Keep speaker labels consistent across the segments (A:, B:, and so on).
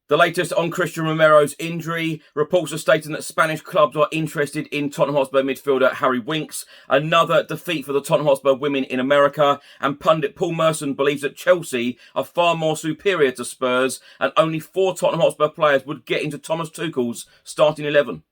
A: The latest on Cristian Romero's injury. Reports are stating that Spanish clubs are interested in Tottenham Hotspur midfielder Harry Winks. Another defeat for the Tottenham Hotspur women in America. And pundit Paul Merson believes that Chelsea are far more superior to Spurs and only 4 Tottenham Hotspur players would get into Thomas Tuchel's starting 11.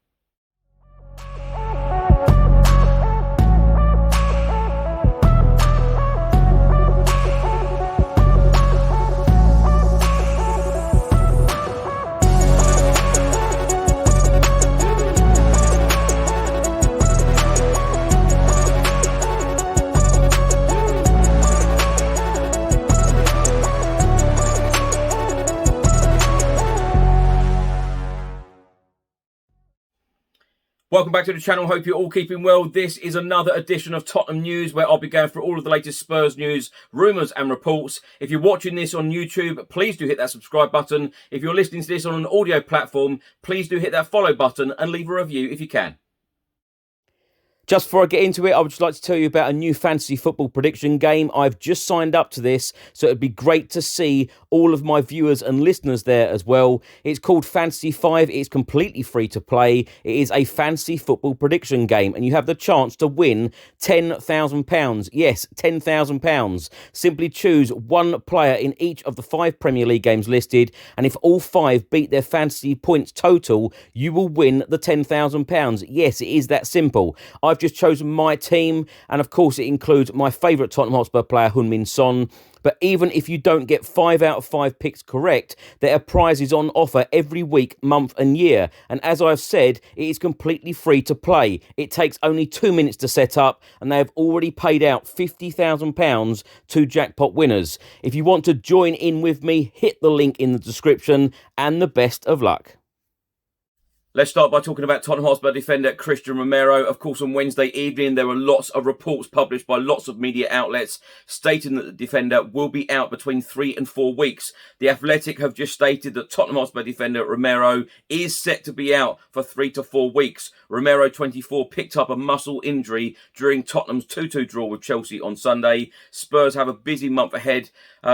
A: Welcome back to the channel. Hope you're all keeping well. This is another edition of Tottenham News where I'll be going through all of the latest Spurs news, rumours and reports. If you're watching this on YouTube, please do hit that subscribe button. If you're listening to this on an audio platform, please do hit that follow button and leave a review if you can. Just before I get into it, I would just like to tell you about a new fantasy football prediction game. I've just signed up to this, so it'd be great to see all of my viewers and listeners there as well. It's called Fantasy 5. It's completely free to play. It is a fantasy football prediction game, and you have the chance to win £10,000. Yes, £10,000. Simply choose one player in each of the 5 Premier League games listed, and if all 5 beat their fantasy points total, you will win the £10,000. Yes, it is that simple. I've just chosen my team, and of course it includes my favourite Tottenham Hotspur player, Heung-min Son. But even if you don't get 5 out of 5 picks correct, there are prizes on offer every week, month and year. And as I've said, it is completely free to play. It takes only 2 minutes to set up, and they have already paid out £50,000 to jackpot winners. If you want to join in with me, hit the link in the description, and the best of luck. Let's start by talking about Tottenham Hotspur defender Cristian Romero. Of course, on Wednesday evening, there were lots of reports published by lots of media outlets stating that the defender will be out between 3 and 4 weeks. The Athletic have just stated that Tottenham Hotspur defender Romero is set to be out for 3 to 4 weeks. Romero, 24, picked up a muscle injury during Tottenham's 2-2 draw with Chelsea on Sunday. Spurs have a busy month ahead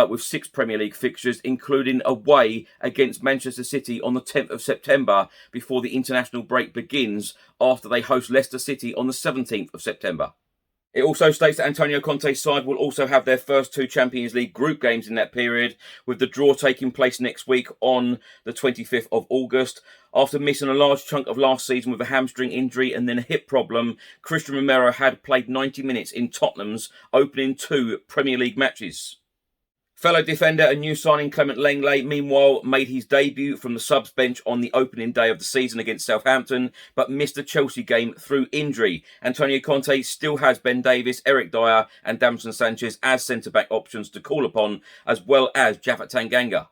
A: with 6 Premier League fixtures, including away against Manchester City on the 10th of September before the international break begins after they host Leicester City on the 17th of September. It also states that Antonio Conte's side will also have their first 2 Champions League group games in that period, with the draw taking place next week on the 25th of August. After missing a large chunk of last season with a hamstring injury and then a hip problem, Cristian Romero had played 90 minutes in Tottenham's opening 2 Premier League matches. Fellow defender and new signing Clement Lenglet, meanwhile, made his debut from the subs bench on the opening day of the season against Southampton, but missed the Chelsea game through injury. Antonio Conte still has Ben Davies, Eric Dyer and Davinson Sanchez as centre-back options to call upon, as well as Japhet Tanganga.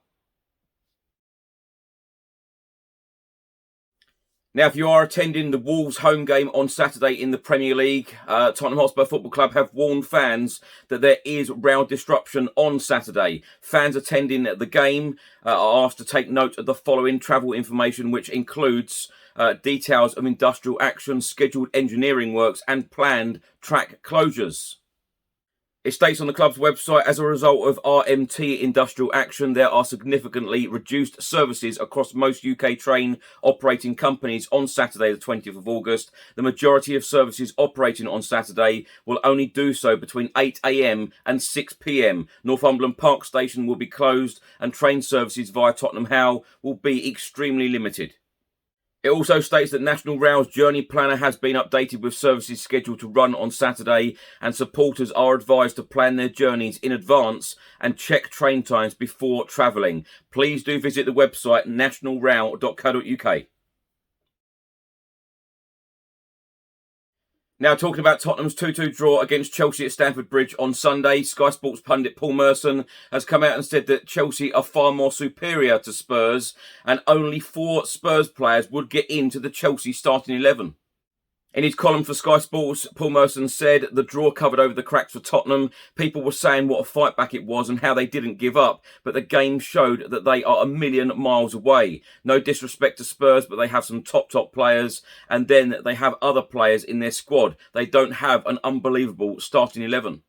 A: Now, if you are attending the Wolves home game on Saturday in the Premier League, Tottenham Hotspur Football Club have warned fans that there is rail disruption on Saturday. Fans attending the game are asked to take note of the following travel information, which includes details of industrial action, scheduled engineering works and planned track closures. It states on the club's website, as a result of RMT industrial action, there are significantly reduced services across most UK train operating companies on Saturday, the 20th of August. The majority of services operating on Saturday will only do so between 8 AM and 6 PM. Northumberland Park Station will be closed and train services via Tottenham How will be extremely limited. It also states that National Rail's journey planner has been updated with services scheduled to run on Saturday, and supporters are advised to plan their journeys in advance and check train times before travelling. Please do visit the website nationalrail.co.uk. Now, talking about Tottenham's 2-2 draw against Chelsea at Stamford Bridge on Sunday, Sky Sports pundit Paul Merson has come out and said that Chelsea are far more superior to Spurs and only 4 Spurs players would get into the Chelsea starting 11. In his column for Sky Sports, Paul Merson said the draw covered over the cracks for Tottenham. People were saying what a fight back it was and how they didn't give up, but the game showed that they are a million miles away. No disrespect to Spurs, but they have some top players, and then they have other players in their squad. They don't have an unbelievable starting 11.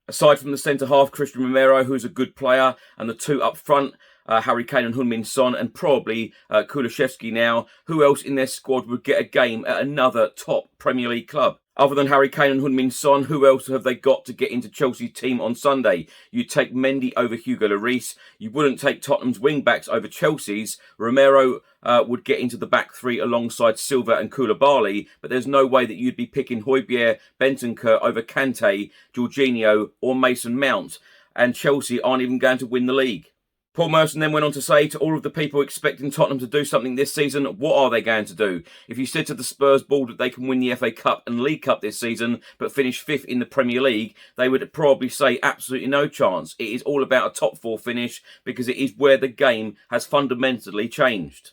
A: Aside from the centre-half, Cristian Romero, who's a good player, and the 2 up front, Harry Kane and Heung-min Son, and probably Kulusevski now. Who else in their squad would get a game at another top Premier League club? Other than Harry Kane and Heung-min Son, who else have they got to get into Chelsea's team on Sunday? You'd take Mendy over Hugo Lloris. You wouldn't take Tottenham's wing-backs over Chelsea's. Romero would get into the back three alongside Silva and Koulibaly, but there's no way that you'd be picking Højbjerg, Bentancur over Kante, Jorginho or Mason Mount. And Chelsea aren't even going to win the league. Paul Merson then went on to say to all of the people expecting Tottenham to do something this season, what are they going to do? If you said to the Spurs board that they can win the FA Cup and League Cup this season, but finish 5th in the Premier League, they would probably say absolutely no chance. It is all about a top 4 finish because it is where the game has fundamentally changed.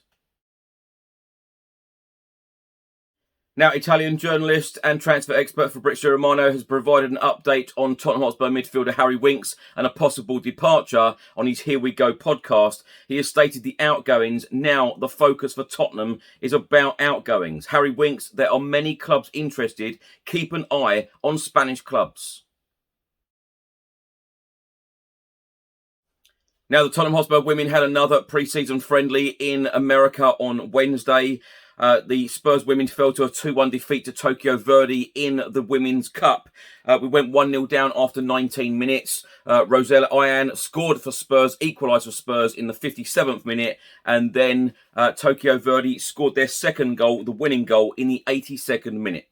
A: Now, Italian journalist and transfer expert Fabrizio Romero has provided an update on Tottenham Hotspur midfielder Harry Winks and a possible departure on his Here We Go podcast. He has stated the outgoings. Now, the focus for Tottenham is about outgoings. Harry Winks, there are many clubs interested. Keep an eye on Spanish clubs. Now, the Tottenham Hotspur women had another pre-season friendly in America on Wednesday. The Spurs women fell to a 2-1 defeat to Tokyo Verdy in the Women's Cup. We went 1-0 down after 19 minutes. Rosella Ayan scored for Spurs, equalised for Spurs in the 57th minute. And then Tokyo Verdy scored their second goal, the winning goal, in the 82nd minute.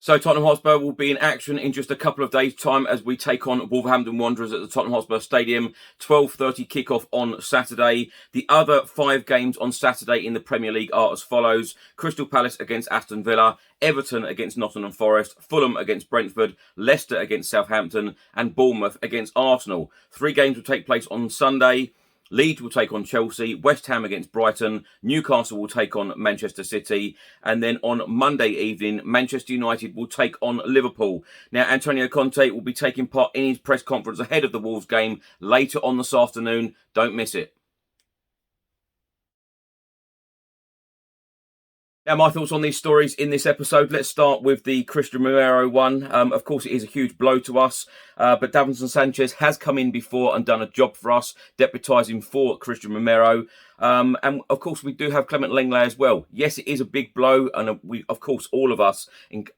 A: So Tottenham Hotspur will be in action in just a couple of days' time as we take on Wolverhampton Wanderers at the Tottenham Hotspur Stadium. 12:30 kickoff on Saturday. The other 5 games on Saturday in the Premier League are as follows. Crystal Palace against Aston Villa, Everton against Nottingham Forest, Fulham against Brentford, Leicester against Southampton and Bournemouth against Arsenal. 3 games will take place on Sunday. Leeds will take on Chelsea, West Ham against Brighton, Newcastle will take on Manchester City, and then on Monday evening, Manchester United will take on Liverpool. Now, Antonio Conte will be taking part in his press conference ahead of the Wolves game later on this afternoon. Don't miss it. Now, my thoughts on these stories in this episode. Let's start with the Christian Romero one. Of course, it is a huge blow to us, but Davinson Sanchez has come in before and done a job for us, deputising for Christian Romero. And of course, we do have Clement Lenglet as well. Yes, it is a big blow. And we, of course, all of us,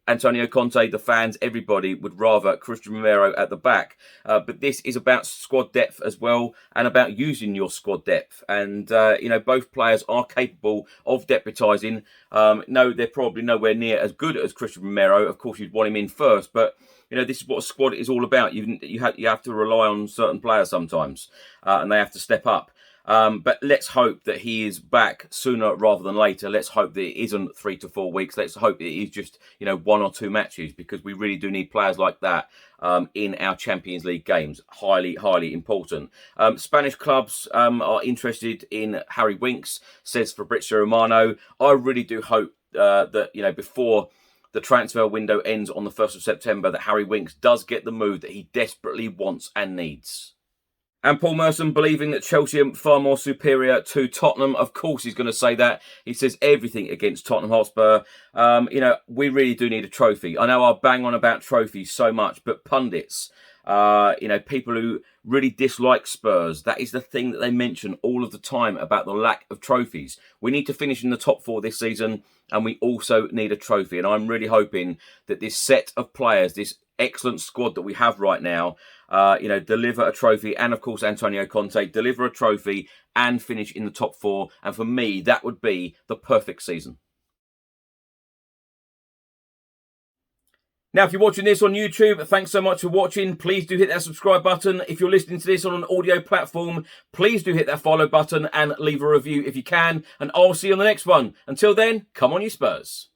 A: Antonio Conte, the fans, everybody would rather Christian Romero at the back. But this is about squad depth as well and about using your squad depth. And, both players are capable of deputising. No, they're probably nowhere near as good as Christian Romero. Of course, you'd want him in first. But, this is what a squad is all about. You have to rely on certain players sometimes. And they have to step up. But let's hope that he is back sooner rather than later. Let's hope that it isn't 3 to 4 weeks. Let's hope that it is just, 1 or 2 matches, because we really do need players like that in our Champions League games. Highly, highly important. Spanish clubs are interested in Harry Winks, says Fabrizio Romano. I really do hope that, before the transfer window ends on the 1st of September, that Harry Winks does get the move that he desperately wants and needs. And Paul Merson believing that Chelsea are far more superior to Tottenham. Of course he's going to say that. He says everything against Tottenham Hotspur. We really do need a trophy. I know I bang on about trophies so much, but pundits, people who really dislike Spurs, that is the thing that they mention all of the time about the lack of trophies. We need to finish in the top 4 this season, and we also need a trophy. And I'm really hoping that this set of players, this excellent squad that we have right now, deliver a trophy. And of course, Antonio Conte, deliver a trophy and finish in the top 4. And for me, that would be the perfect season. Now, if you're watching this on YouTube, thanks so much for watching. Please do hit that subscribe button. If you're listening to this on an audio platform, please do hit that follow button and leave a review if you can. And I'll see you on the next one. Until then, come on you Spurs.